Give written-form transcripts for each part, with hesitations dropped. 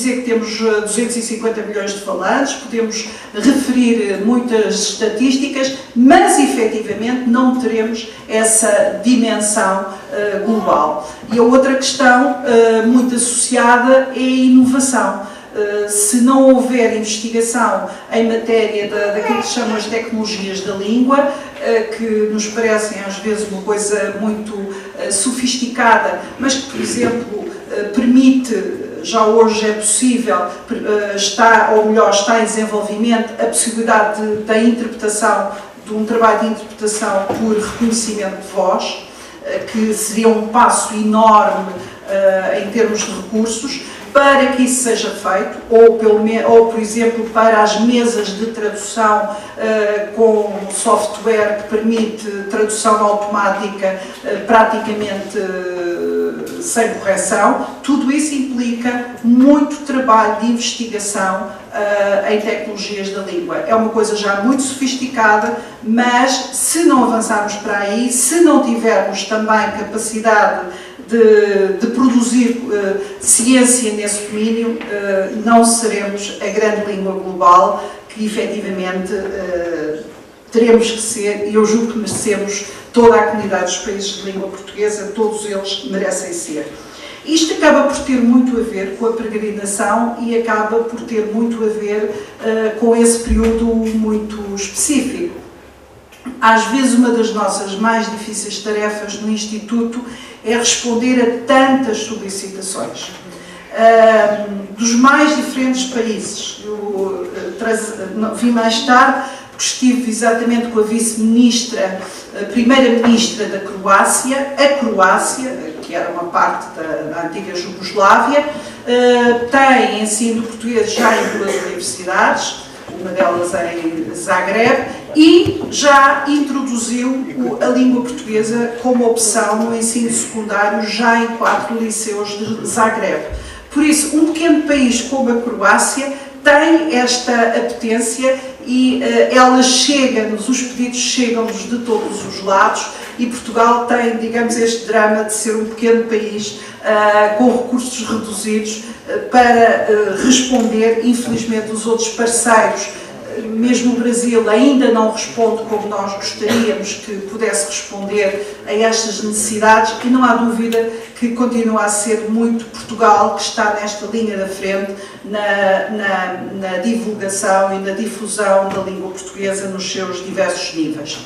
dizer que temos 250 milhões de falantes, podemos referir muitas estatísticas, mas efetivamente não teremos essa dimensão global. E a outra questão muito associada é a inovação. Se não houver investigação em matéria daquilo que se chamam as tecnologias da língua, que nos parecem às vezes uma coisa muito sofisticada, mas que, por exemplo, permite, já hoje é possível, está em desenvolvimento a possibilidade da interpretação, de um trabalho de interpretação por reconhecimento de voz, que seria um passo enorme em termos de recursos. Para que isso seja feito, ou por exemplo, para as mesas de tradução com software que permite tradução automática praticamente sem correção, tudo isso implica muito trabalho de investigação em tecnologias da língua. É uma coisa já muito sofisticada, mas se não avançarmos para aí, se não tivermos também capacidade de produzir ciência nesse domínio, não seremos a grande língua global que efetivamente teremos que ser, e eu julgo que merecemos, toda a comunidade dos países de língua portuguesa, todos eles merecem ser. Isto acaba por ter muito a ver com a peregrinação e acaba por ter muito a ver com esse período muito específico. Às vezes, uma das nossas mais difíceis tarefas no Instituto é responder a tantas solicitações dos mais diferentes países. Eu vim mais tarde, porque estive exatamente com a vice-ministra, a primeira-ministra da Croácia. A Croácia, que era uma parte da antiga Jugoslávia, tem ensino português já em 2 universidades, uma delas em Zagreb, e já introduziu a língua portuguesa como opção no ensino secundário já em 4 liceus de Zagreb. Por isso, um pequeno país como a Croácia tem esta apetência e ela chega-nos, os pedidos chegam-nos de todos os lados, e Portugal tem, digamos, este drama de ser um pequeno país com recursos reduzidos para responder. Infelizmente, os outros parceiros, mesmo o Brasil, ainda não responde como nós gostaríamos que pudesse responder a estas necessidades, e não há dúvida que continua a ser muito Portugal que está nesta linha da frente na divulgação e na difusão da língua portuguesa nos seus diversos níveis.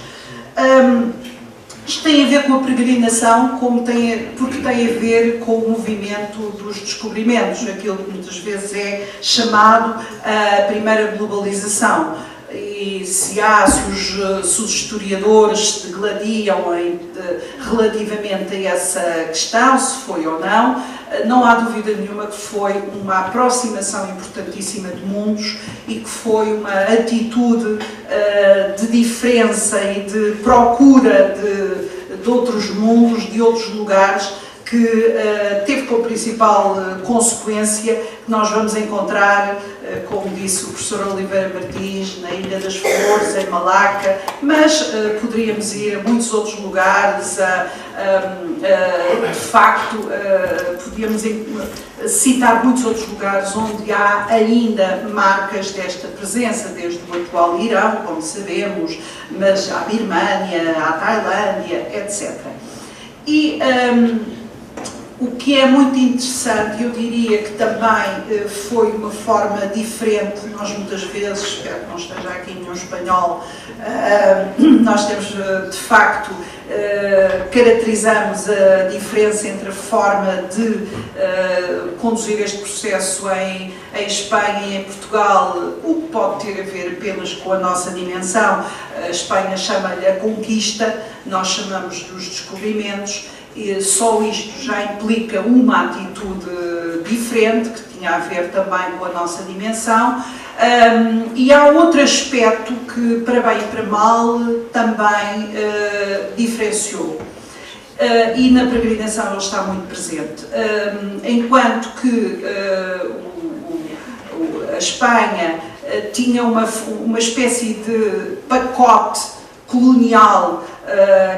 Isto tem a ver com a peregrinação, porque tem a ver com o movimento dos descobrimentos, aquilo que muitas vezes é chamado a primeira globalização. E se os historiadores se degladiam relativamente a essa questão, se foi ou não, não há dúvida nenhuma que foi uma aproximação importantíssima de mundos e que foi uma atitude de diferença e de procura de outros mundos, de outros lugares, que teve como principal consequência que nós vamos encontrar, como disse o professor Oliveira Martins, na Ilha das Flores, em Malaca, mas poderíamos ir a muitos outros lugares, de facto, podíamos citar muitos outros lugares onde há ainda marcas desta presença, desde o atual Irão, como sabemos, mas à Birmânia, à Tailândia, etc. E o que é muito interessante, eu diria que também foi uma forma diferente. Nós muitas vezes, espero que não esteja aqui nenhum espanhol, nós temos de facto, caracterizamos a diferença entre a forma de conduzir este processo em Espanha e em Portugal, o que pode ter a ver apenas com a nossa dimensão. A Espanha chama-lhe a conquista, nós chamamos dos descobrimentos. E só isto já implica uma atitude diferente, que tinha a ver também com a nossa dimensão. E há outro aspecto que, para bem e para mal, também diferenciou. E na peregrinação ele está muito presente. Enquanto que a Espanha tinha uma espécie de pacote colonial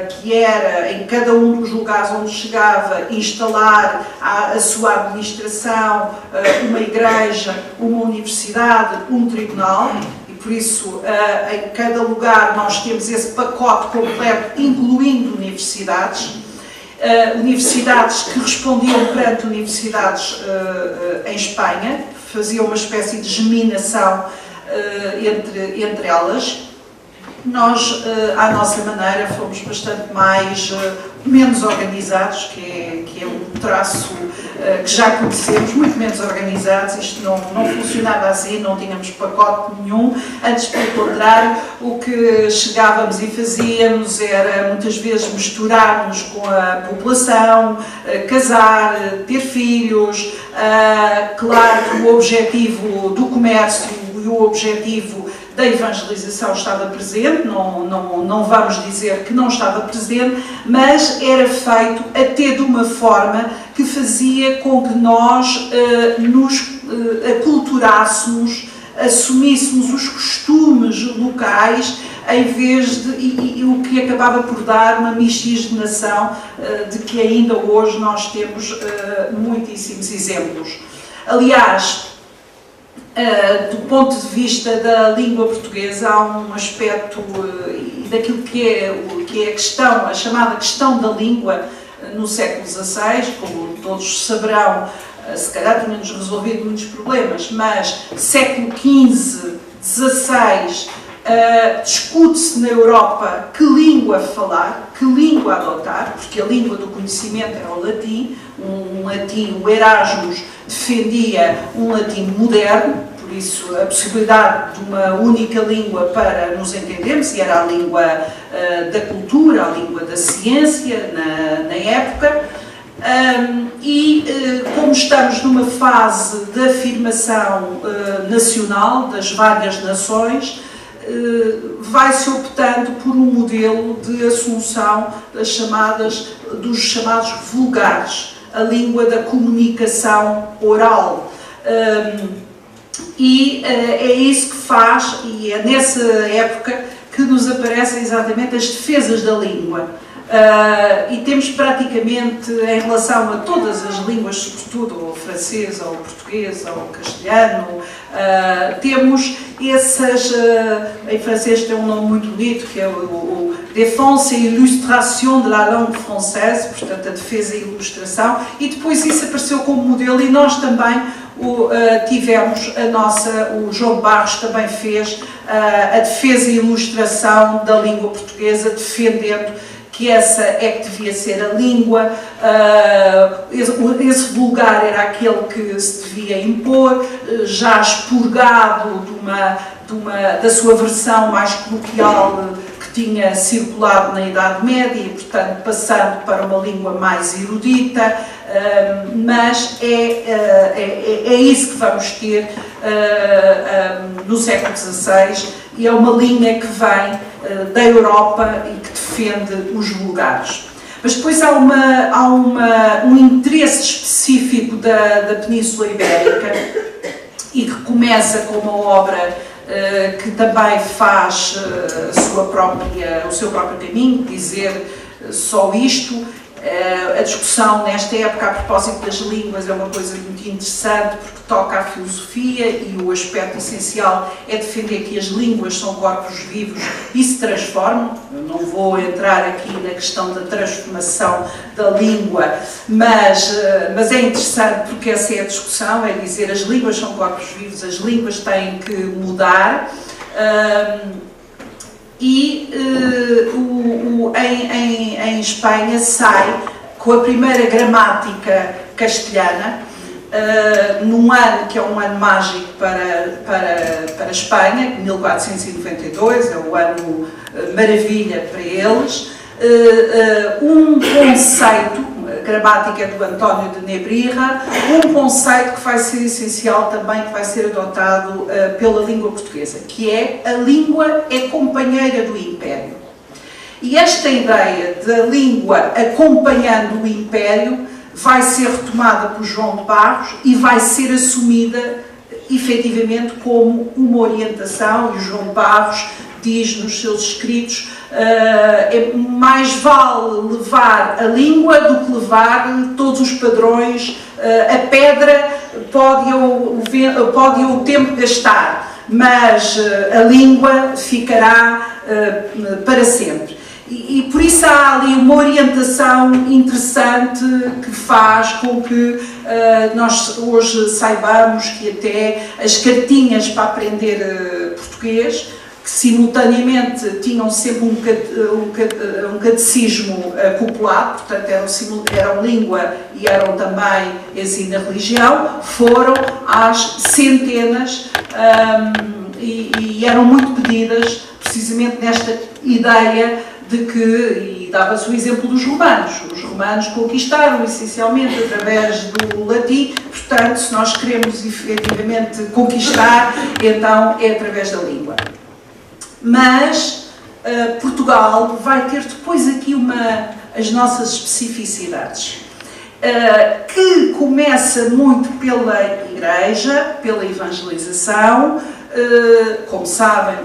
que era, em cada um dos lugares onde chegava, instalar a sua administração, uma igreja, uma universidade, um tribunal, e por isso em cada lugar nós temos esse pacote completo, incluindo universidades. Universidades que respondiam perante universidades em Espanha, faziam uma espécie de geminação entre elas. Nós, à nossa maneira, fomos bastante menos organizados, que é um traço que já conhecemos, muito menos organizados. Isto não funcionava assim, não tínhamos pacote nenhum. Antes, pelo contrário, o que chegávamos e fazíamos era, muitas vezes, misturar-nos com a população, casar, ter filhos. Claro que o objetivo do comércio e o objetivo da evangelização estava presente, não vamos dizer que não estava presente, mas era feito até de uma forma que fazia com que nós nos aculturássemos, assumíssemos os costumes locais, em vez de, e o que acabava por dar uma miscigenação de que ainda hoje nós temos muitíssimos exemplos. Aliás, do ponto de vista da língua portuguesa, há um aspecto daquilo que é a questão, a chamada questão da língua no século XVI, como todos saberão, se calhar tínhamos resolvido muitos problemas, mas século XV, XVI, discute-se na Europa que língua falar, que língua adotar, porque a língua do conhecimento era o latim, o Erasmus defendia um latim moderno, por isso a possibilidade de uma única língua para nos entendermos, e era a língua da cultura, a língua da ciência na época. Como estamos numa fase de afirmação nacional das várias nações, vai-se optando por um modelo de assunção dos chamados vulgares, a língua da comunicação oral. É isso que faz, e é nessa época que nos aparecem exatamente as defesas da língua. E temos praticamente, em relação a todas as línguas, sobretudo o francês, ou o português, ou o castelhano, temos essas, em francês tem um nome muito bonito, que é o Défense et Illustration de la langue française, portanto a defesa e ilustração, e depois isso apareceu como modelo, e nós também tivemos o João Barros também fez a defesa e ilustração da língua portuguesa, defendendo que essa é que devia ser a língua, esse vulgar era aquele que se devia impor, já expurgado da sua versão mais coloquial que tinha circulado na Idade Média e, portanto, passando para uma língua mais erudita, mas é isso que vamos ter no século XVI, e é uma linha que vem da Europa e que defende os vulgares. Mas depois há um interesse específico da Península Ibérica, e que começa com uma obra que também faz o seu próprio caminho, dizer só isto. A discussão nesta época a propósito das línguas é uma coisa muito interessante, porque toca à filosofia, e o aspecto essencial é defender que as línguas são corpos vivos e se transformam. Eu não vou entrar aqui na questão da transformação da língua, mas é interessante porque essa é a discussão, é dizer as línguas são corpos vivos, as línguas têm que mudar. Em Espanha sai com a primeira gramática castelhana, num ano que é um ano mágico para a Espanha, 1492, é o ano maravilha para eles, um conceito, a gramática do António de Nebrija, um conceito que vai ser essencial também, que vai ser adotado pela língua portuguesa, que é a língua é companheira do Império. E esta ideia da língua acompanhando o Império vai ser retomada por João de Barros e vai ser assumida efetivamente como uma orientação, e o João de Barros diz nos seus escritos Mais vale levar a língua do que levar todos os padrões. A pedra pode o tempo gastar, mas a língua ficará para sempre. E por isso há ali uma orientação interessante que faz com que nós hoje saibamos que até as cartinhas para aprender português, que simultaneamente tinham sempre um catecismo acoplado, portanto eram língua e eram também ensino da religião, foram às centenas e eram muito pedidas precisamente nesta ideia de que, e dava-se o exemplo dos romanos. Os romanos conquistaram essencialmente através do latim, portanto, se nós queremos efetivamente conquistar, então é através da língua. Mas Portugal vai ter depois aqui as nossas especificidades, que começa muito pela Igreja, pela evangelização. Como sabem,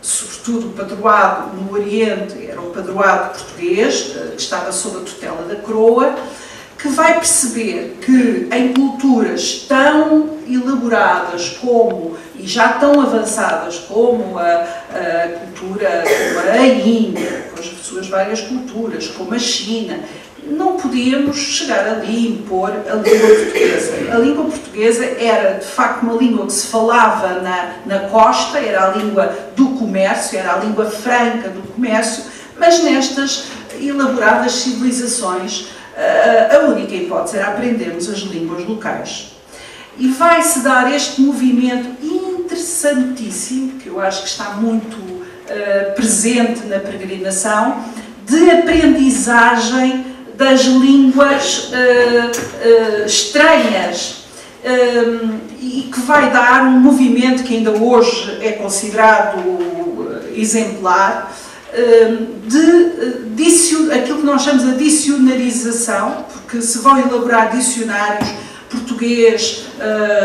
sobretudo o padroado no Oriente era um padroado português, que estava sob a tutela da coroa, que vai perceber que em culturas tão elaboradas e já tão avançadas como a cultura, como a Índia, com as suas várias culturas, como a China, não podíamos chegar ali e impor a língua portuguesa. A língua portuguesa era, de facto, uma língua que se falava na costa, era a língua do comércio, era a língua franca do comércio, mas nestas elaboradas civilizações, a única hipótese era aprendermos as línguas locais. E vai-se dar este movimento interessantíssimo, que eu acho que está muito presente na peregrinação, de aprendizagem das línguas estranhas, e que vai dar um movimento que ainda hoje é considerado exemplar, aquilo que nós chamamos de dicionarização, porque se vão elaborar dicionários português,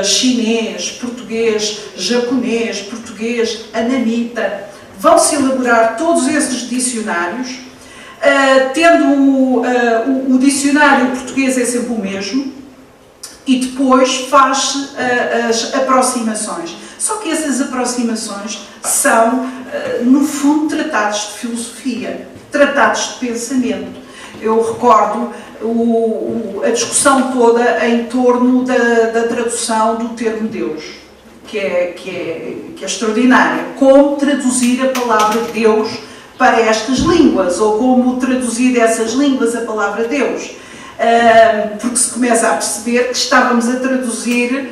chinês, português, japonês, português, anamita, vão-se elaborar todos esses dicionários, tendo o dicionário português é sempre o mesmo, e depois faz-se as aproximações. Só que essas aproximações são, no fundo, tratados de filosofia, tratados de pensamento. Eu recordo a discussão toda em torno da tradução do termo Deus, que é extraordinária. Como traduzir a palavra Deus para estas línguas, ou como traduzir dessas línguas a palavra Deus. Porque se começa a perceber que estávamos a traduzir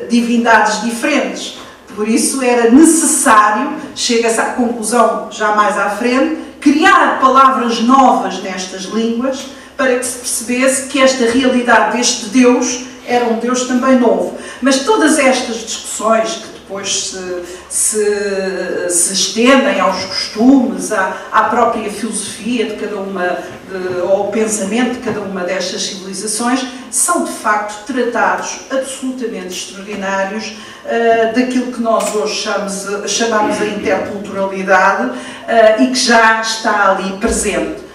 divindades diferentes. Por isso era necessário, chega-se à conclusão já mais à frente, criar palavras novas nestas línguas para que se percebesse que esta realidade deste Deus era um Deus também novo. Mas todas estas discussões, que depois se estendem aos costumes, à própria filosofia de cada uma, ou ao pensamento de cada uma destas civilizações, são de facto tratados absolutamente extraordinários daquilo que nós hoje chamamos a interculturalidade e que já está ali presente.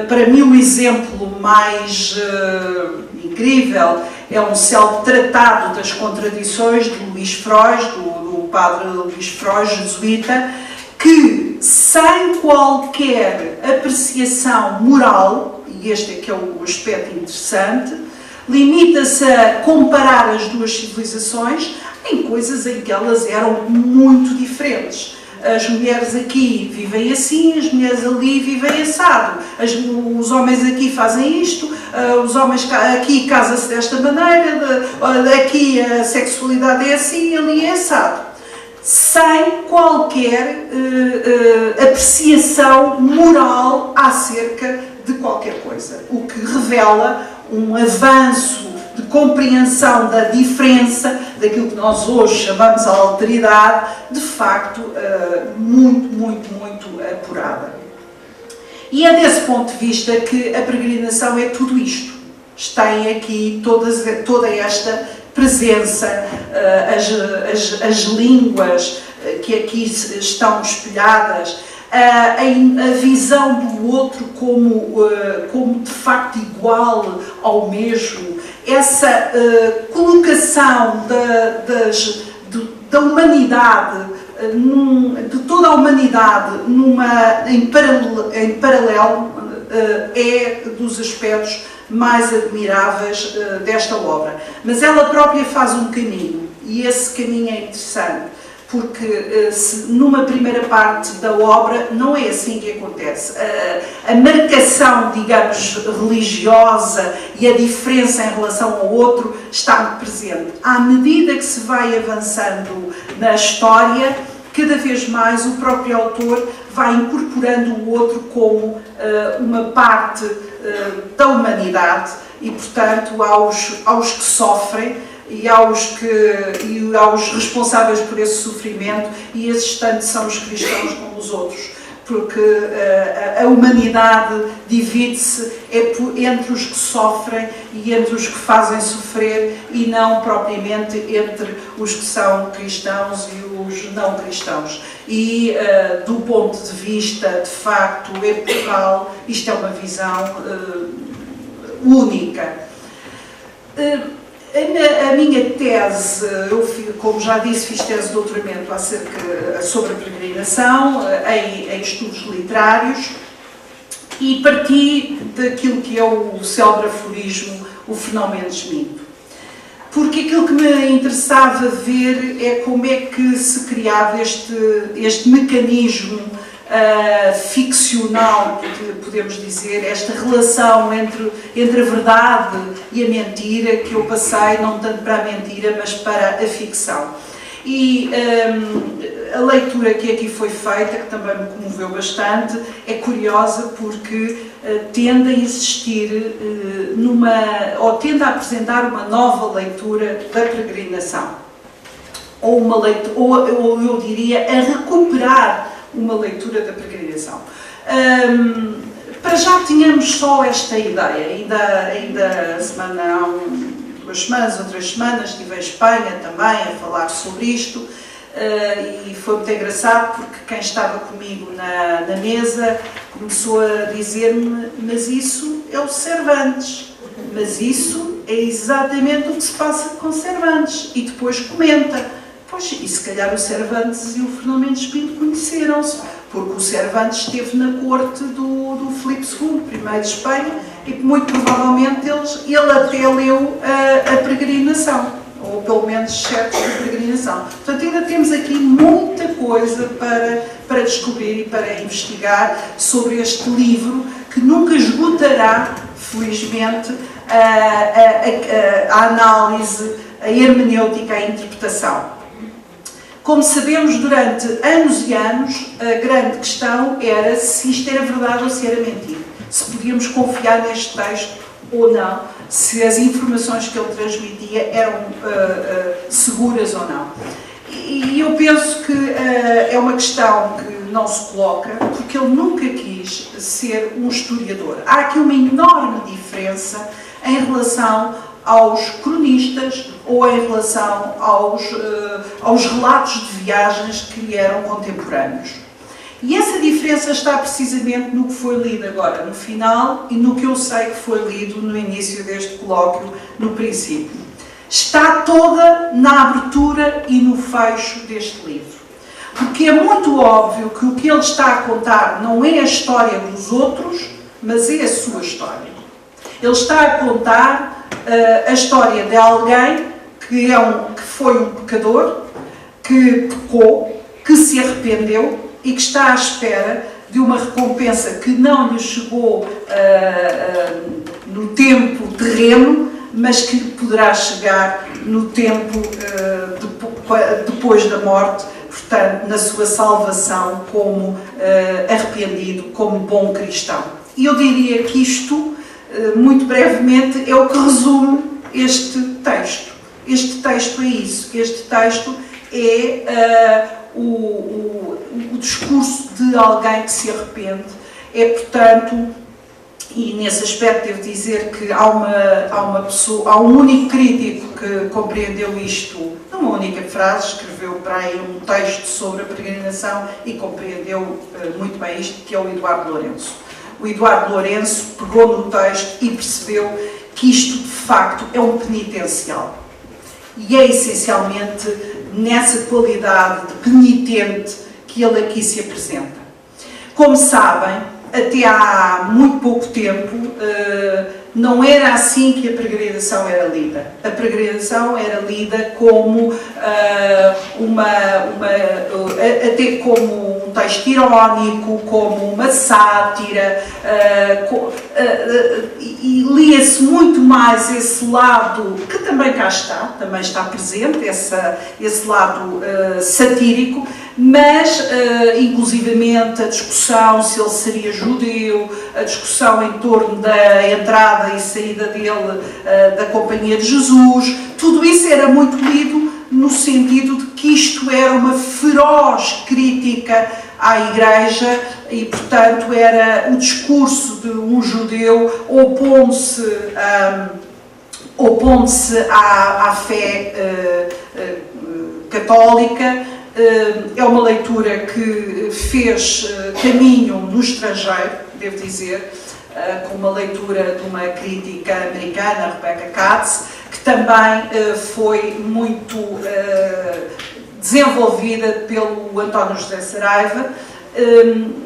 Para mim, o exemplo mais incrível é um célebre tratado das contradições de Luís Freud, do padre Luís Freud, jesuíta, que, sem qualquer apreciação moral, e este é que é o aspecto interessante, limita-se a comparar as duas civilizações em coisas em que elas eram muito diferentes. As mulheres aqui vivem assim, as mulheres ali vivem assado. Os homens aqui fazem isto, os homens aqui casam-se desta maneira, aqui a sexualidade é assim, ali é assado. Sem qualquer apreciação moral acerca de qualquer coisa. O que revela um avanço de compreensão da diferença, daquilo que nós hoje chamamos a alteridade, de facto, muito apurada. E é desse ponto de vista que a peregrinação é tudo isto. Tem aqui toda esta presença, as línguas que aqui estão espelhadas, a visão do outro como de facto igual ao mesmo, essa colocação da humanidade, de toda a humanidade em paralelo, é dos aspectos mais admiráveis desta obra. Mas ela própria faz um caminho, e esse caminho é interessante, porque numa primeira parte da obra não é assim que acontece. A marcação, digamos, religiosa e a diferença em relação ao outro está muito presente. À medida que se vai avançando na história, cada vez mais o próprio autor vai incorporando o outro como uma parte da humanidade e, portanto, aos que sofrem e aos responsáveis por esse sofrimento, e esses tanto são os cristãos como os outros, porque a humanidade divide-se entre os que sofrem e entre os que fazem sofrer, e não propriamente entre os que são cristãos e os não cristãos. E do ponto de vista, de facto, epocal, isto é uma visão única. A minha tese, como já disse, fiz tese de doutoramento sobre a peregrinação em estudos literários, e parti daquilo que é o célebre aforismo, o fenómeno Schmidt. Porque aquilo que me interessava ver é como é que se criava este mecanismo ficcional, podemos dizer, esta relação entre a verdade e a mentira, que eu passei não tanto para a mentira, mas para a ficção. E a leitura que aqui foi feita, que também me comoveu bastante, é curiosa porque tende a existir tende a apresentar uma nova leitura da peregrinação. Ou eu diria, a recuperar uma leitura da peregrinação. Para já tínhamos só esta ideia, ainda há 2 semanas ou 3 semanas estive em Espanha também a falar sobre isto, e foi muito engraçado porque quem estava comigo na mesa começou a dizer-me: mas isso é o Cervantes, mas isso é exatamente o que se passa com Cervantes, e depois comenta: pois, e se calhar o Cervantes e o Fernão Mendes Pinto conheceram-se, porque o Cervantes esteve na corte do Filipe II, primeiro de Espanha, e muito provavelmente ele até leu a peregrinação, ou pelo menos certos da peregrinação. Portanto, ainda temos aqui muita coisa para descobrir e para investigar sobre este livro, que nunca esgotará, felizmente, a análise, a hermenêutica, a interpretação. Como sabemos, durante anos e anos, a grande questão era se isto era verdade ou se era mentira. Se podíamos confiar neste texto ou não, se as informações que ele transmitia eram seguras ou não. E eu penso que é uma questão que não se coloca, porque ele nunca quis ser um historiador. Há aqui uma enorme diferença em relação aos cronistas ou em relação aos relatos de viagens que lhe eram contemporâneos. E essa diferença está precisamente no que foi lido agora no final e no que eu sei que foi lido no início deste colóquio, no princípio. Está toda na abertura e no fecho deste livro. Porque é muito óbvio que o que ele está a contar não é a história dos outros, mas é a sua história. Ele está a contar a história de alguém que foi um pecador, que pecou, que se arrependeu e que está à espera de uma recompensa que não lhe chegou no tempo terreno, mas que poderá chegar no tempo depois da morte, portanto, na sua salvação como arrependido, como bom cristão. E eu diria que isto, muito brevemente, é o que resume este texto. Este texto é isso. Este texto é o discurso de alguém que se arrepende. É, portanto, e nesse aspecto devo dizer que há um único crítico que compreendeu isto numa única frase, escreveu para aí um texto sobre a peregrinação e compreendeu muito bem isto, que é o Eduardo Lourenço. O Eduardo Lourenço pegou no texto e percebeu que isto de facto é um penitencial. E é essencialmente nessa qualidade de penitente que ele aqui se apresenta. Como sabem, até há muito pouco tempo, não era assim que a peregrinação era lida. A peregrinação era lida como até como um texto irónico, como uma sátira, e lia-se muito mais esse lado, que também cá está, também está presente, esse lado satírico, mas, inclusivamente, a discussão se ele seria judeu, a discussão em torno da entrada e saída dele da Companhia de Jesus, tudo isso era muito lido no sentido de que isto era uma feroz crítica à Igreja e, portanto, era o discurso de um judeu opondo-se à fé católica. É uma leitura que fez caminho no estrangeiro, devo dizer, com uma leitura de uma crítica americana, Rebecca Katz, que também foi muito desenvolvida pelo António José Saraiva,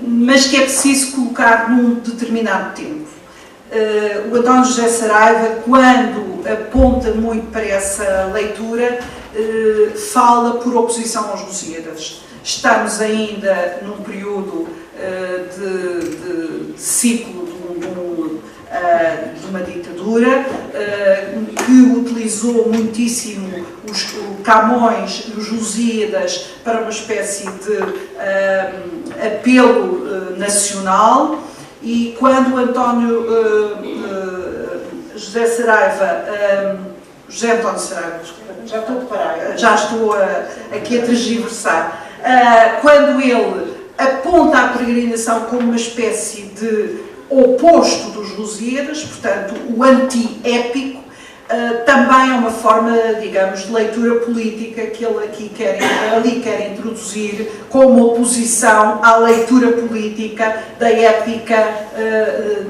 mas que é preciso colocar num determinado tempo. O António José Saraiva, quando aponta muito para essa leitura, fala por oposição aos Lusíadas. Estamos ainda num período de ciclo de uma ditadura que utilizou muitíssimo os Camões e os Lusíadas para uma espécie de apelo nacional, e quando António José Saraiva, José António Saraiva, desculpa, já estou a parar, já estou aqui a tergiversar, quando ele aponta a peregrinação como uma espécie de oposto dos Lusíadas, portanto, o anti-épico, também é uma forma, digamos, de leitura política que ele ali quer introduzir como oposição à leitura política da épica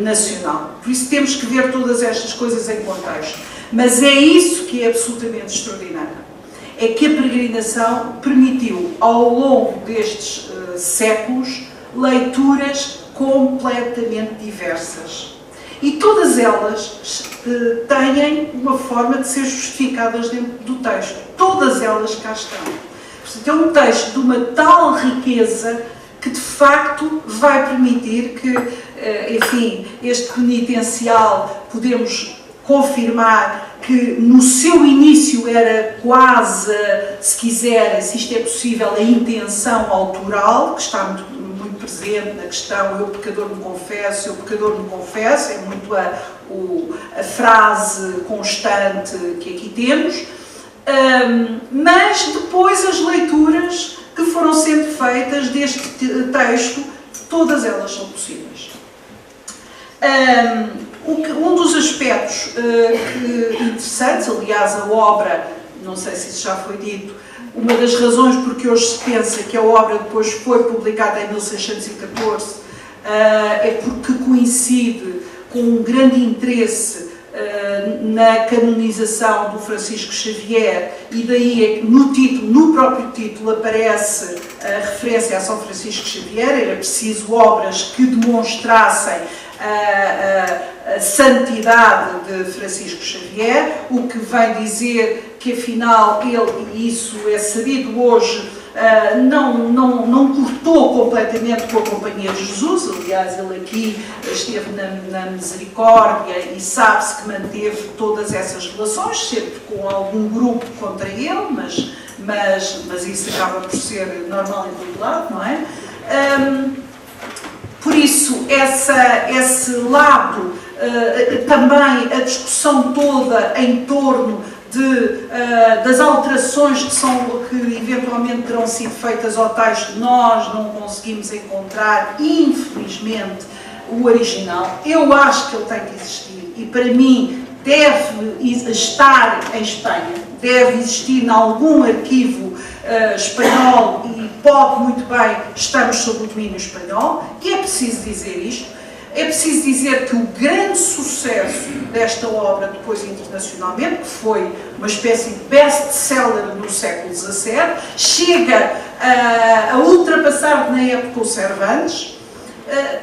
nacional. Por isso temos que ver todas estas coisas em contexto. Mas é isso que é absolutamente extraordinário. É que a peregrinação permitiu, ao longo destes séculos, leituras completamente diversas. E todas elas têm uma forma de ser justificadas dentro do texto. Todas elas cá estão. Portanto, é um texto de uma tal riqueza que, de facto, vai permitir que, enfim, este penitencial, podemos confirmar que no seu início era quase, se quiser, se isto é possível, a intenção autoral, que está muito presente na questão eu pecador me confesso, é muito a frase constante que aqui temos, mas depois as leituras que foram sendo feitas deste texto, todas elas são possíveis. Um dos aspectos interessantes, aliás, a obra, não sei se isso já foi dito, uma das razões porque hoje se pensa que a obra depois foi publicada em 1614 é porque coincide com um grande interesse na canonização do Francisco Xavier, e daí é que no próprio título aparece a referência a São Francisco Xavier. Era preciso obras que demonstrassem a santidade de Francisco Xavier, o que vem dizer que afinal ele, e isso é sabido hoje, não cortou completamente com a Companhia de Jesus. Aliás, ele aqui esteve na Misericórdia e sabe-se que manteve todas essas relações, sempre com algum grupo contra ele, mas isso acaba por ser normal em todo lado, não é? Por isso, esse lado, também a discussão toda em torno das alterações que eventualmente terão sido feitas ao texto, nós não conseguimos encontrar, infelizmente, o original. Eu acho que ele tem que existir e, para mim, deve estar em Espanha, deve existir em algum arquivo espanhol e pode muito bem estarmos sob o domínio espanhol. E é preciso dizer isto. É preciso dizer que o grande sucesso desta obra, depois internacionalmente, que foi uma espécie de best-seller no século XVII, chega a ultrapassar na época o Cervantes,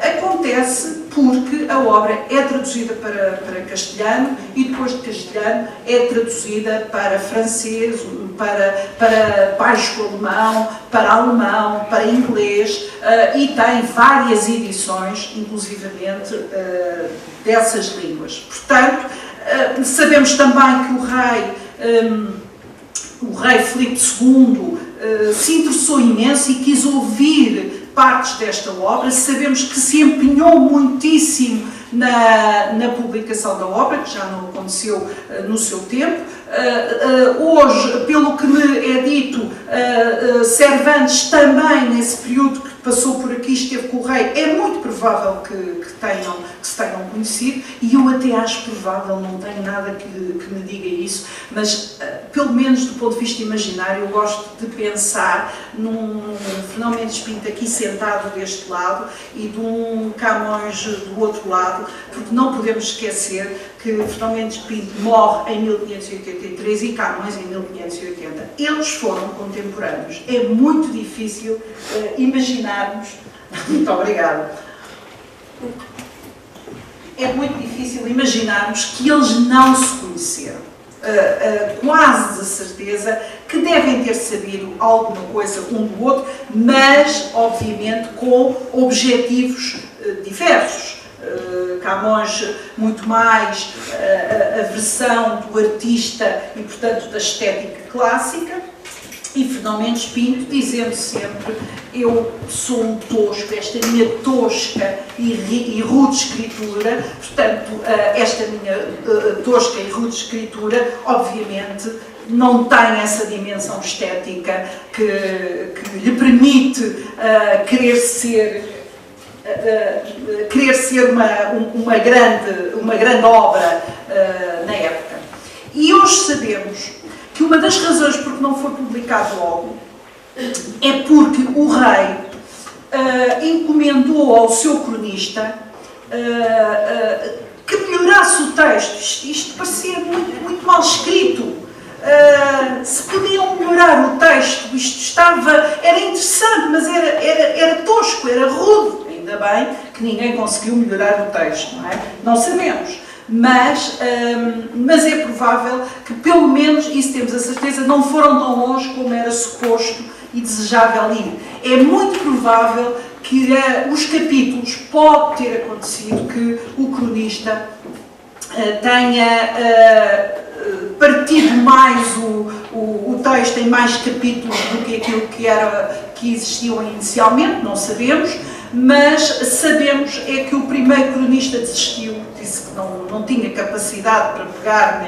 acontece porque a obra é traduzida para castelhano e depois de castelhano é traduzida para francês, para baixo-alemão, para inglês e tem várias edições, inclusivamente, dessas línguas. Portanto, sabemos também que o rei Filipe II se interessou imenso e quis ouvir partes desta obra. Sabemos que se empenhou muitíssimo na publicação da obra, que já não aconteceu no seu tempo. Hoje, pelo que me é dito, Cervantes também, nesse período que passou por aqui, esteve com o rei, é muito provável que se tenham conhecido, e eu até acho provável, não tenho nada que me diga isso, mas pelo menos do ponto de vista imaginário, eu gosto de pensar num Fernão Mendes Pinto aqui sentado deste lado e de um Camões do outro lado, porque não podemos esquecer que Fernão Mendes Pinto morre em 1583 e Camões em 1580. Eles foram contemporâneos. É muito difícil imaginarmos... Muito obrigada. É muito difícil imaginarmos que eles não se conheceram. Quase de certeza que devem ter sabido alguma coisa um do outro, mas, obviamente, com objetivos diversos. Camões muito mais a versão do artista e, portanto, da estética clássica, e Fernão Mendes Pinto dizendo sempre: eu sou um tosco, esta minha tosca e rude escritura, portanto, esta minha tosca e rude escritura, obviamente, não tem essa dimensão estética que lhe permite querer ser uma grande obra na época. E hoje sabemos que uma das razões por que não foi publicado logo é porque o rei encomendou ao seu cronista que melhorasse o texto. Isto parecia muito mal escrito. Se podiam melhorar o texto, era interessante, mas era tosco, era rude. Ainda bem que ninguém conseguiu melhorar o texto, não é? Não sabemos. Mas é provável que, pelo menos, isso temos a certeza, não foram tão longe como era suposto e desejável ir. É muito provável que os capítulos, pode ter acontecido que o cronista tenha partido mais o texto em mais capítulos do que aquilo que existiam inicialmente, não sabemos, mas sabemos é que o primeiro cronista desistiu, disse que não tinha capacidade para pegar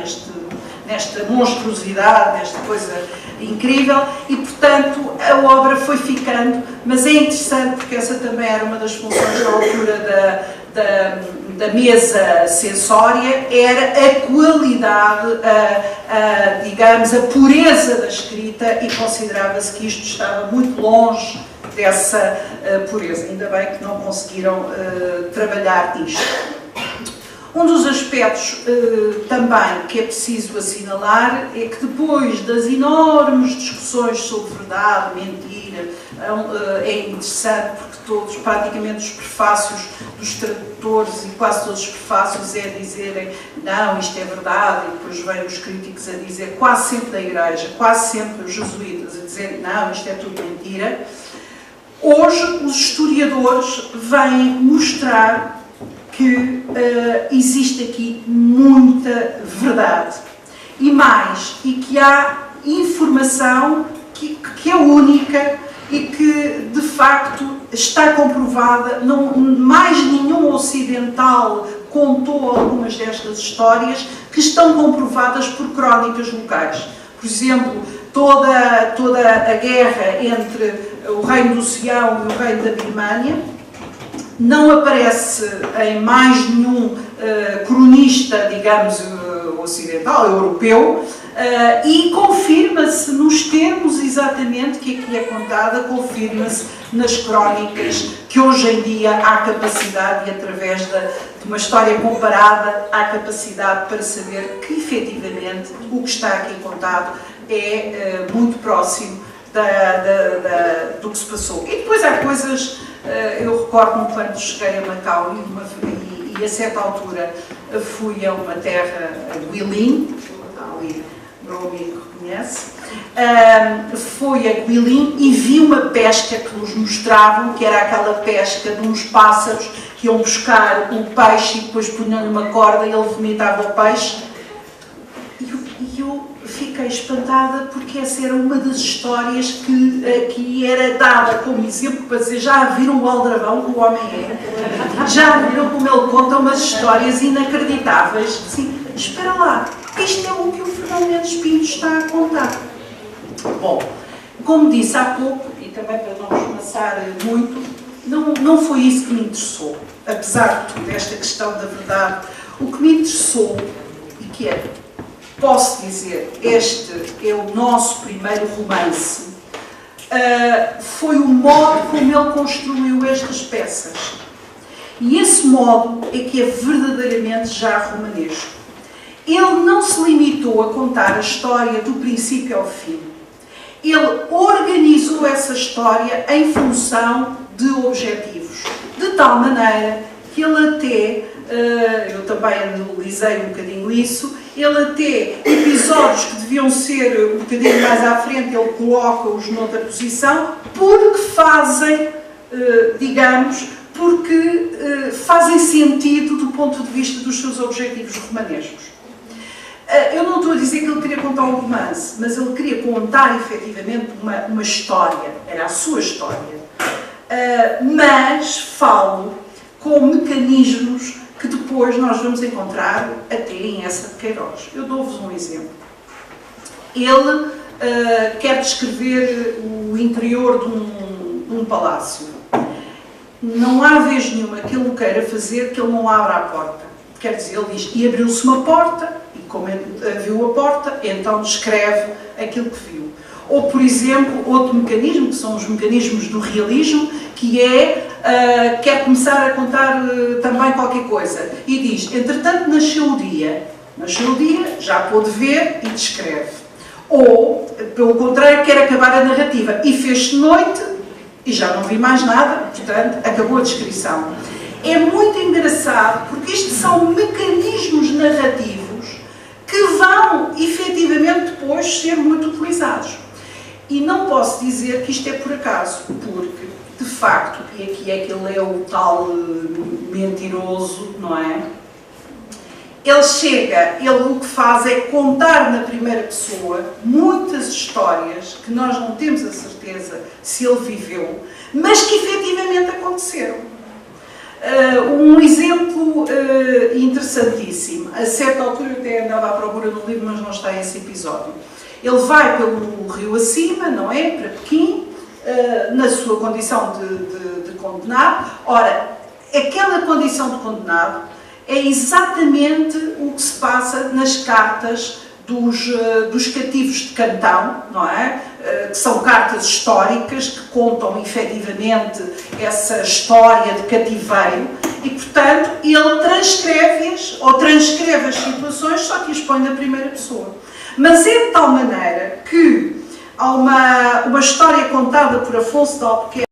nesta monstruosidade, nesta coisa incrível, e portanto a obra foi ficando, mas é interessante porque essa também era uma das funções na altura da mesa censória, era a qualidade, digamos, a pureza da escrita, e considerava-se que isto estava muito longe dessa pureza. Ainda bem que não conseguiram trabalhar nisto. Um dos aspectos também que é preciso assinalar é que depois das enormes discussões sobre verdade, mentira, é interessante porque praticamente os prefácios dos tradutores e quase todos os prefácios é dizerem não, isto é verdade, e depois vêm os críticos a dizer, quase sempre da Igreja, quase sempre os jesuítas a dizer não, isto é tudo mentira. Hoje os historiadores vêm mostrar que existe aqui muita verdade e mais, e que há informação que é única e que de facto está comprovada. Mais nenhum ocidental contou algumas destas histórias que estão comprovadas por crónicas locais. Por exemplo, toda a guerra entre o reino do Sião e o reino da Birmânia não aparece em mais nenhum cronista, digamos, ocidental, europeu, e confirma-se nos termos exatamente que aqui é contada, confirma-se nas crónicas que hoje em dia há capacidade, e através de uma história comparada, há capacidade para saber que efetivamente o que está aqui contado é muito próximo do que se passou. E depois há coisas, eu recordo-me quando cheguei a Macau e a certa altura fui a uma terra, a Guilin, ali meu amigo conhece, fui a Guilin e vi uma pesca que nos mostravam, que era aquela pesca de uns pássaros que iam buscar o peixe e depois punham-lhe uma corda e ele vomitava o peixe. E eu fiquei espantada porque essa era uma das histórias que aqui era dada como exemplo para dizer: já viram o aldrabão que o homem é? Já viram como ele conta umas histórias inacreditáveis? Sim, espera lá, isto é o que o Fernando Mendes Pinto está a contar. Bom, como disse há pouco, e também para não esmaçar muito, não foi isso que me interessou. Apesar de tudo, esta questão da verdade, o que me interessou, e que é, posso dizer, este é o nosso primeiro romance, foi o modo como ele construiu estas peças. E esse modo é que é verdadeiramente já romanesco. Ele não se limitou a contar a história do princípio ao fim. Ele organizou essa história em função de objetivos, de tal maneira que ele até, eu também analisei um bocadinho isso, ele até, episódios que deviam ser um bocadinho mais à frente, ele coloca-os noutra posição, porque fazem, digamos, porque fazem sentido do ponto de vista dos seus objetivos romanescos. Eu não estou a dizer que ele queria contar um romance, mas ele queria contar efetivamente uma história, era a sua história. Mas falo com mecanismos que depois nós vamos encontrar até em Eça de Queiroz. Eu dou-vos um exemplo. Ele quer descrever o interior de um palácio. Não há vez nenhuma que ele o queira fazer que ele não abra a porta. Quer dizer, ele diz, e abriu-se uma porta, e como viu a porta, então descreve aquilo que viu. Ou, por exemplo, outro mecanismo, que são os mecanismos do realismo, que é, quer começar a contar também qualquer coisa, e diz, entretanto nasceu o dia, já pôde ver e descreve. Ou, pelo contrário, quer acabar a narrativa, e fez-se noite, e já não vi mais nada, portanto, acabou a descrição. É muito engraçado, porque isto são mecanismos narrativos que vão, efetivamente, depois ser muito utilizados. E não posso dizer que isto é por acaso, porque, de facto, e aqui é que ele é o tal mentiroso, não é? Ele o que faz é contar na primeira pessoa muitas histórias que nós não temos a certeza se ele viveu, mas que efetivamente aconteceram. Um exemplo interessantíssimo, a certa altura eu até andava à procura do livro, mas não está esse episódio. Ele vai pelo rio acima, não é? Para Pequim, na sua condição de condenado. Ora, aquela condição de condenado é exatamente o que se passa nas cartas dos cativos de Cantão, não é? Que são cartas históricas que contam efetivamente essa história de cativeiro e, portanto, ele transcreve-as ou transcreve as situações, só que as põe na primeira pessoa. Mas é de tal maneira que há uma história contada por Afonso de Albuquerque